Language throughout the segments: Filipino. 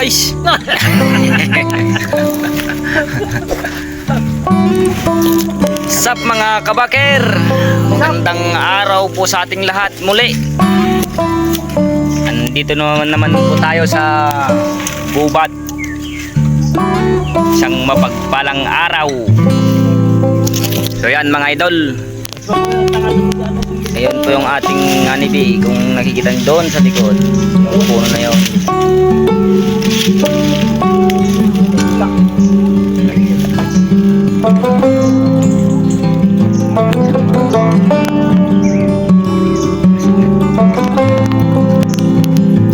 guys. Sup mga kabaker, magandang araw po sa ating lahat muli. Andito naman po tayo sa gubat. Isang mapagpalang araw. So yan mga idol, ayun po yung ating anibi. Kung nakikita nyo doon sa likod, yung puno na yun.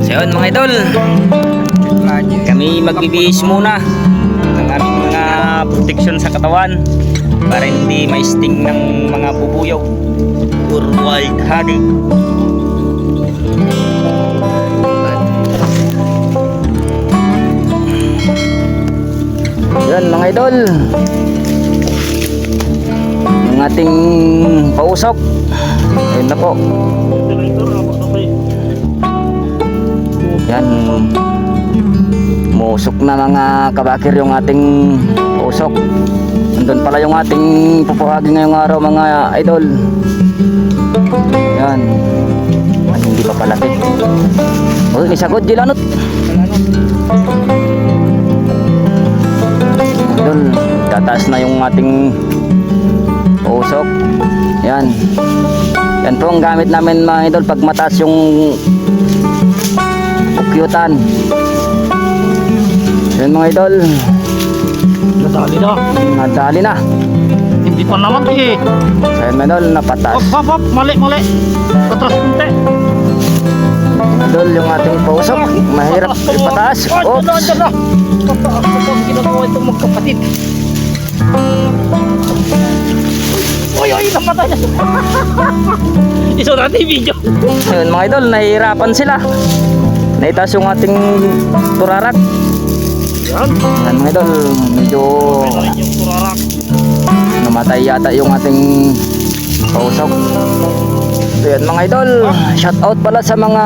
So yun mga idol, kami magbibihis muna ng aming mga protection sa katawan para hindi ma-sting ng mga bubuyog or wild honey. Yan mga idol, ang ating pausok. Ayun na po. Yan, musok na mga kabakir yung ating pausok. Nandun pala yung ating pupuhagi ngayong araw mga idol. Yan, at hindi pa palapit. Oh, isagod dilanot. Idol, tataas na yung ating pausok. Yan, yan po ang gamit namin mga idol pag mataas yung pukyutan. Yan mga idol, nadali na. nadali na. Hindi pa naman eh. So yan mga idol, napatas. Hop, mali. Patras kunti. Idol, yung ating pausok mahirap ipataas. Oops. Diyan na. Pataas na po ang ginagawa itong magkapatid. Oy, namatay na. Iso natin yung video. Yun mga idol, nahihirapan sila. Naitaas yung ating turarak. Yan. Yan mga idol, medyo Yung turarak. namatay yata yung ating pausok. So yan mga idol, shout out pala sa mga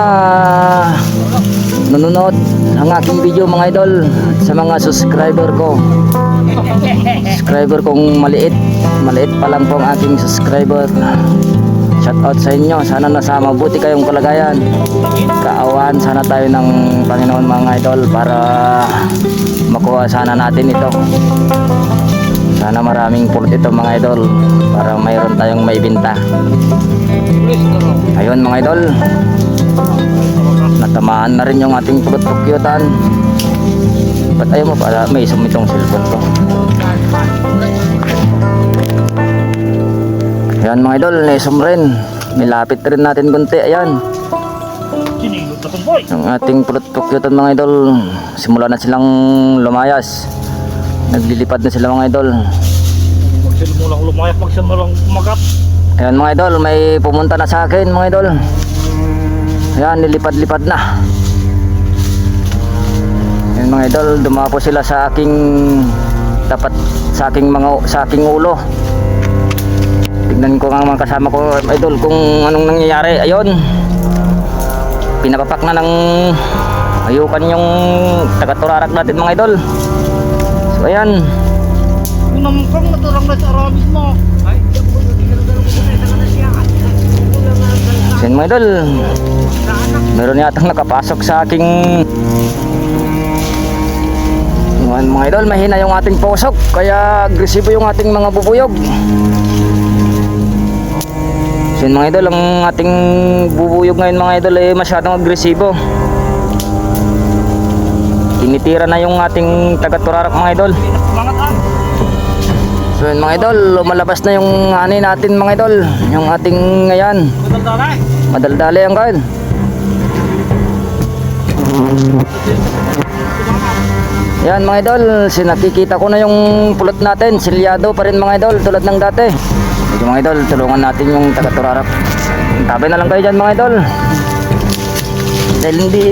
nanonood ang aking video mga idol, sa mga subscriber ko. Subscriber kong maliit pa lang po ang aking subscriber. Shout out sa inyo, sana nasa mabuti kayong kalagayan. Kaawaan sana tayo ng Panginoon mga idol para makuha sana natin ito. Sana maraming pulot ito mga idol para mayroon tayong maibenta. Ayun mga idol, natamaan na rin yung ating pulot-pukyutan. Ba't ayaw mo para may isum itong cellphone ko? Ayan mga idol, naisum rin. Nilapit rin natin kunti. Ayan, Sinilot na itong boy. yung ating pulot-pukyutan mga idol, simula na silang lumayas. Naglilipad na sila mga idol. Magsil mo lang lumayak, magsil mo lang kumagat. Ayan mga idol, may pumunta na sa akin mga idol. Ayan, nilipad-lipad na. Ayan mga idol, dumapo sila sa aking tapat, sa aking ulo. Tignan ko nga mga kasama ko idol kung anong nangyayari. Ayun, pinapapak na ng ayukan yung taga-turarak natin mga idol. So ayan, Unang kang naturang na sa Arabis mo. so mga idol, meron yatang nakapasok sa aking mga idol. Mahina yung ating pausok, kaya agresibo yung ating mga bubuyog. So mga idol, ang ating bubuyog ngayon mga idol ay masyadong agresibo. Tinitira na yung ating taga-turarak mga idol. So yun mga idol, lumalabas na yung ani natin mga idol. Yung ating ngayon, madaldali ang kain. Yan mga idol, sinakikita ko na yung pulot natin. Silyado pa rin mga idol, tulad ng dati. Medyo mga idol, tulungan natin yung taga-turarak. Tabi na lang kayo dyan mga idol. Dahil hindi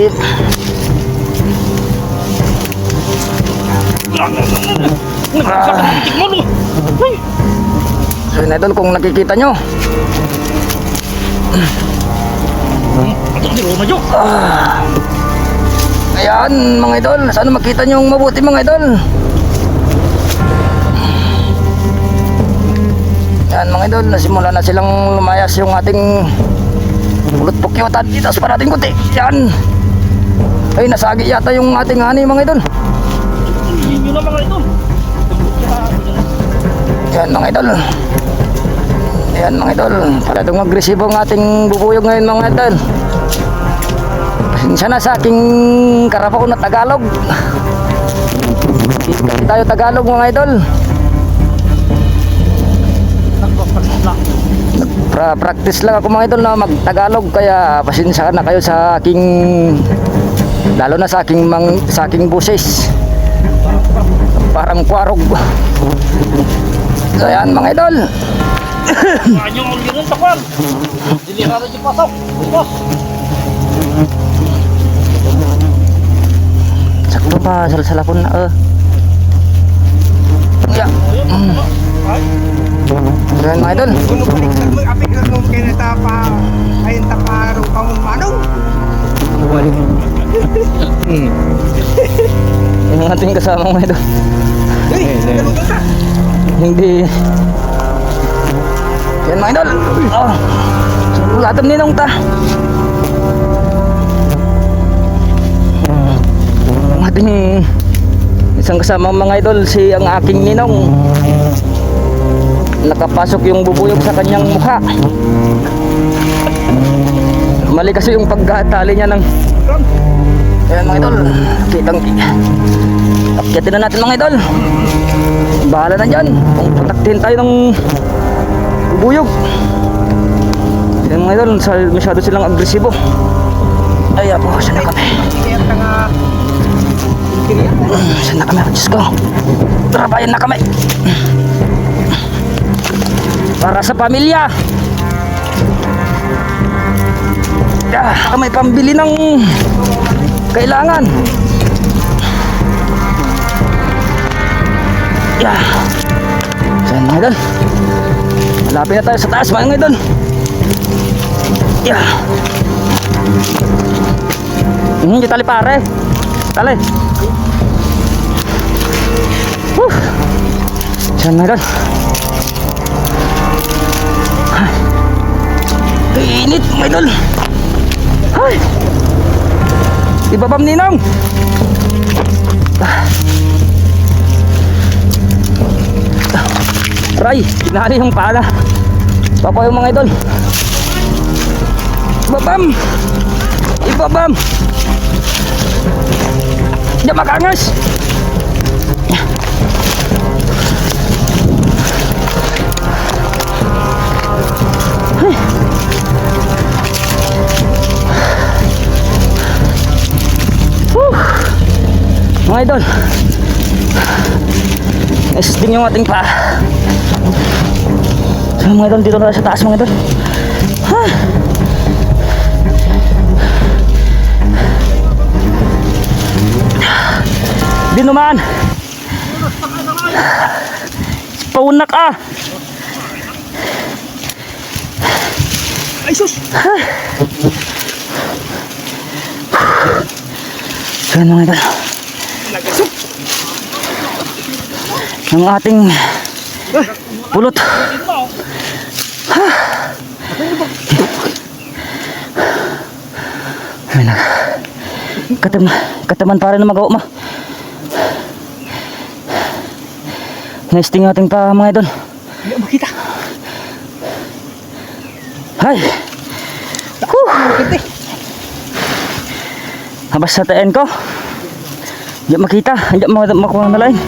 so yun idol, kung nakikita nyo, Ayan mga idol, sana makita nyo yung mabuti mga idol. Ayan mga idol, nasimula na silang lumayas yung ating pulot pukyutan dito sa parating kuti. Ayan. Ay, nasagi yata yung ating hani mga idol. Yun na mga idol. Ayan mga idol. Ayan mga idol, paradong agresibo ang ating bubuyog ngayon mga idol. Pasensya na sa aking karapo na Tagalog. Hindi tayo Tagalog mga idol. Practice lang ako mga idol na mag-Tagalog, kaya pasensya na kayo sa aking, lalo na sa aking boses. Parang kwarog. So ayan mga idol. Ano yung ulirin sa kwan? Dilihara di pasok. Bos. Sakto pa, salah-salapon na Ya. Ay. Ayan mga idol. Kuno balik na mo apik na mo kay nata pa ayon ta paro pang manong. Yung ating kasama mga idol. Ano ba? Hindi. Yan mga idol. Oh. Latam ninong ta. Ang ating isang kasama mga idol, si ang aking ninong. Nakapasok yung bubuyog sa kanyang mukha. Mali kasi yung pagkatali niya ng... Ayan mga idol, kitang... Akyatin na natin mga idol. Bahala na dyan kung pataktin tayo ng bubuyog. Ayan mga idol, masyado silang agresibo. Ay po, saan na kami? Kaya nga Saan na kami? Diyos ko, trabayan na kami para sa pamilya. May pambili ng kailangan. Saan mga idol? Malapit na tayo sa taas mga idol. Hindi tali pare. Tali. Saan mga idol? Init mga idol. Ay, ibabam ninong. Ray, pinali yung pala. Papa yung mga idol. Ibabam. Ibabam. Diyan makangas. Mga idol, nesting yung ating paa. So mga idol, dito na sa taas mga idol. Di naman paunak ay sus. So mga idol, ang ating pulot. Kataman para na magawa mo. Nesting ating pa mga idol. Hindi makita. Hay. Habas sa teen ko. Hindi makita, hindi makuha na lain.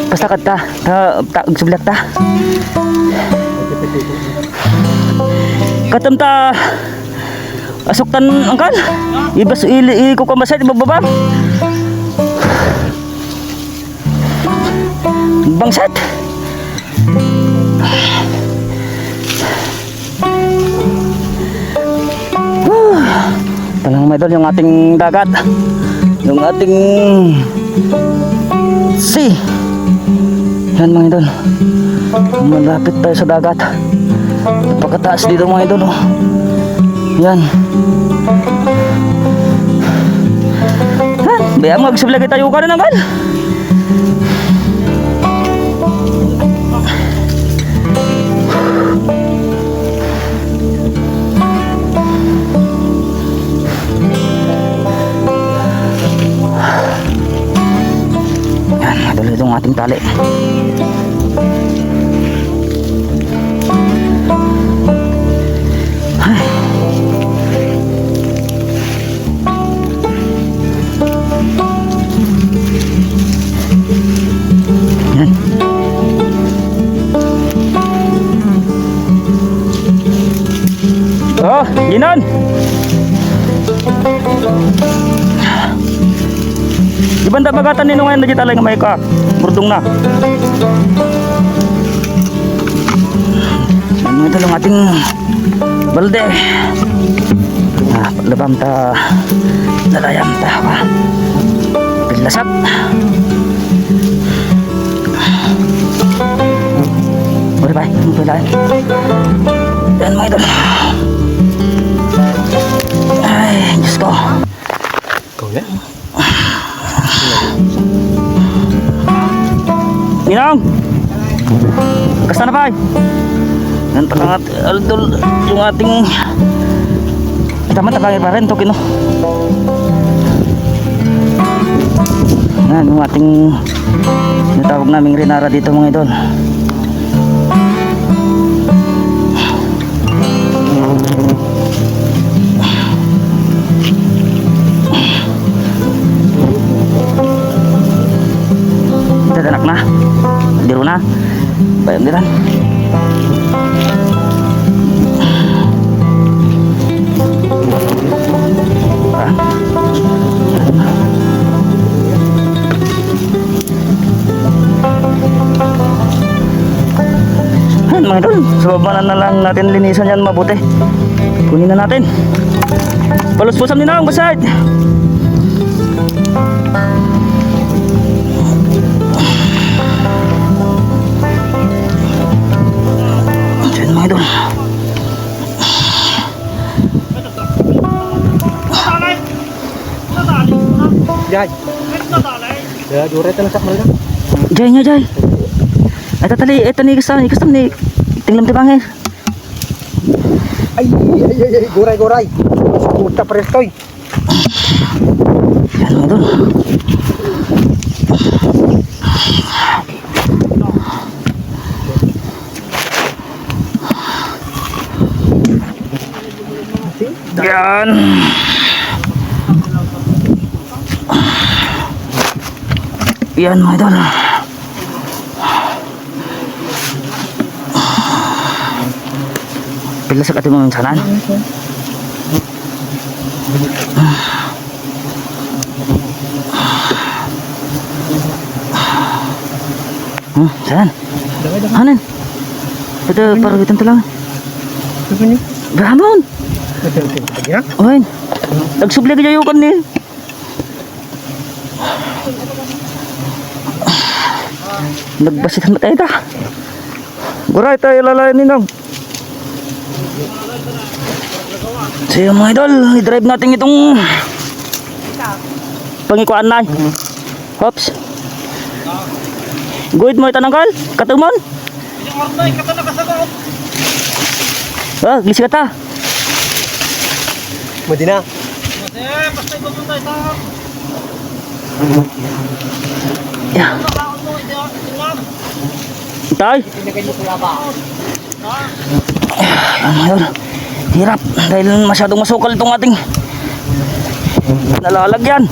Basta ka ta sublak ta. Katam ta asuktan angkan. Ibas ili ko kambasay ibababa. Bangsat. Talang mga idol, yung ating dagat, yung ating sea. Yan mga idol, malapit tayo sa dagat. Pagkataas dito mga idol, yan. Ha? Bayaan mo, agsabi lagi tayo ka na naman. Yan, madali itong ating tali. Yan. Oh, ginan. Di ba bagatan nino ngayon na talay nga may ka? Burdong na. Ano ito lang ating balde. Labam ta lalayam ta pa. Pilasap. Boleh bay, boleh. Dan mga idol. Ay, Diyos ko. Ikaw yan? Ninong! Kasta na bay? Yan talang aldol yung ating tama tabangin pa rin tokin no. Yan yung ating natawag naming rinara dito mga idol. Anak na biro na bayam diran mga idol, sa baba na lang natin linisan yan mabuti. Kunin na natin. Paluspusan din na ang basad. Diyan mga idol. Jay. Ya, dure ta nasak malna. Jay nya jay. Eta tali kastam ni tinglam ti bangir. Ay, goray. Puta prestoy. Yan mga idol. Yan. Yan mga idol. Pila sa kati mo yung sanan? Saan? Hanan? Ito parang itong talang. Susunod. Brahamon! Ya. Oy, nagsubli ka jayukan ni. Nagbasit na tayo ta. Guray tayo lalayan ninong. So yung mga idol, i-drive natin itong pangikuan na. Hops. Guide mo itanangkal, katumon. Ah, gisi ka ta. Madina. Ya. Tay. Ayun. Hirap dahil masyadong masukal itong ating nalalagyan.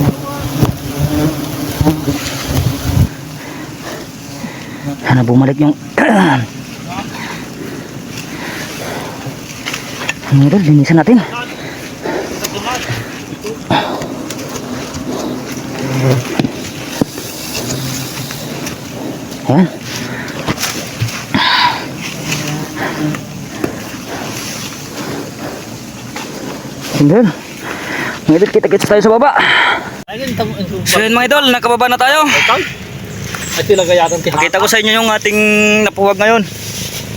Sana bumalik yung Ayun, linisan natin. Ayan. Sindel. Mga idol, kita-kits tayo sa baba. So yun mga idol, nakababa na tayo. At sila gayatan ti Pakita ko sa inyo yung ating napuwag ngayon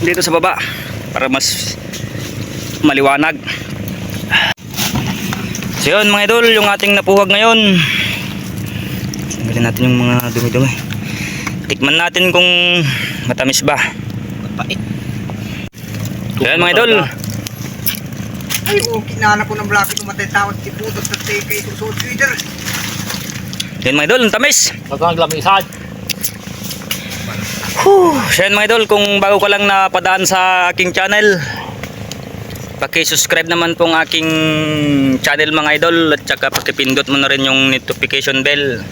dito sa baba para mas maliwanag. So yun mga idol, yung ating napuhag ngayon. Tanggalin natin yung mga dumi-dumi. Tikman natin kung matamis ba. Mapait. So yun mga idol. Ay, kinana ko ng vlog ito matatawad si Putot at kay Susod Twitter. Yun mga idol, ang tamis. Magkakaglamisan. So yun mga idol, kung bago ka lang napadaan sa aking channel, paki-subscribe naman pong aking channel mga idol, at saka pakipindot mo na rin yung notification bell.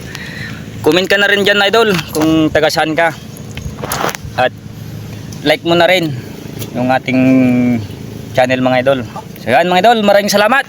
Comment ka na rin dyan idol kung taga saan ka, at like mo na rin yung ating channel mga idol. So yan mga idol, maraming salamat.